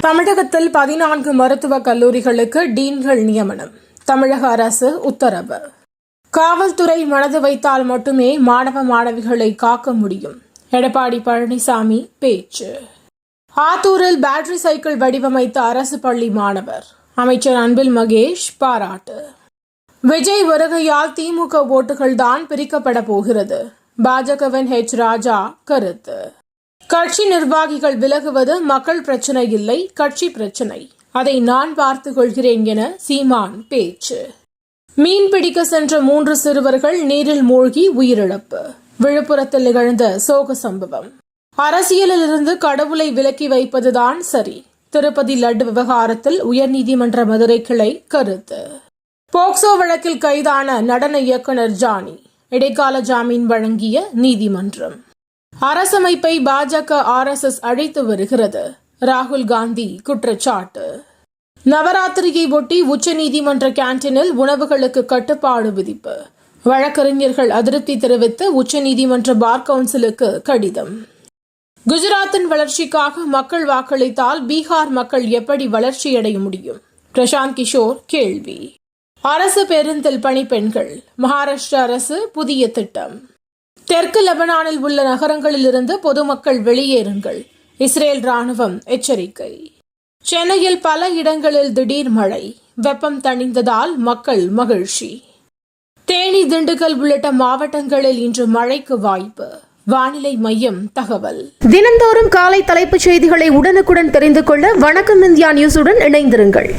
தமிழகத்தில் 14 மருத்துவக் கல்லூரிகளுக்கு டீன்கள் நியமனம். தமிழக அரசு உத்தரவு. காவல்துறை மனது வைத்தால் மட்டுமே மாணவ மாணவிகளை காக்க முடியும். எடப்பாடி பழனிசாமி பேச்சு. ஆத்தூரில் பேட்டரி சைக்கிள் வடிவமைத்த அரசு பள்ளி மாணவர். அமைச்சர் அன்பில் மகேஷ் பாராட்டு. விஜய் வருகையால் திமுக ஓட்டுகள்தான் பிரிக்கப்பட போகிறது. பாஜகவின் ராஜா கருத்து. கட்சி நிர்வாகிகள் விலகுவது மக்கள் பிரச்சினை இல்லை, கட்சி பிரச்சினை. அதை நான் பார்த்துக் கொள்கிறேன் என சீமான் பேச்சு. மீன்பிடிக்க சென்ற 3 சிறுவர்கள் நீரில் மூழ்கி உயிரிழப்பு. விழுப்புரத்தில் நிகழ்ந்த சோக சம்பவம். அரசியலில் இருந்து கடவுளை விலக்கி வைப்பதுதான் சரி. திருப்பதி லட்டு விவகாரத்தில் உயர்நீதிமன்ற மதுரை கிளை கருத்து. போக்சோ வழக்கில் கைதான நடன இயக்குநர் ஜானி இடைக்கால ஜாமீன் வழங்கிய நீதிமன்றம். அரசமைப்பை பாஜக RSS அழைத்து வருகிறது. ராகுல் காந்தி குற்றச்சாட்டு. நவராத்திரியை ஒட்டி உச்சநீதிமன்ற கேன்டீனில் உணவுகளுக்கு கட்டுப்பாடு விதிப்பு. வழக்கறிஞர்கள் அதிருப்தி தெரிவித்து உச்சநீதிமன்ற பார் கவுன்சிலுக்கு கடிதம். குஜராத்தின் வளர்ச்சிக்காக மக்கள் வாக்களித்தால் பீகார் மக்கள் எப்படி வளர்ச்சியடைய முடியும்? பிரசாந்த் கிஷோர் கேள்வி. அரசு பேருந்தில் பணிப்பெண்கள். மகாராஷ்டிரா அரசு புதிய திட்டம். தெற்கு லெபனானில் உள்ள நகரங்களில் இருந்து பொதுமக்கள் வெளியேறுங்கள். இஸ்ரேல் ராணுவம் எச்சரிக்கை. சென்னையில் பல இடங்களில் திடீர் மழை. வெப்பம் தணிந்ததால் மக்கள் மகிழ்ச்சி. தேனி, திண்டுக்கல் உள்ளிட்ட மாவட்டங்களில் இன்று மழைக்கு வாய்ப்பு. வானிலை மையம் தகவல். தினந்தோறும் காலை தலைப்புச் செய்திகளை உடனுக்குடன் தெரிந்து கொள்ள வணக்கம் இந்தியா நியூஸுடன் இணைந்திருங்கள்.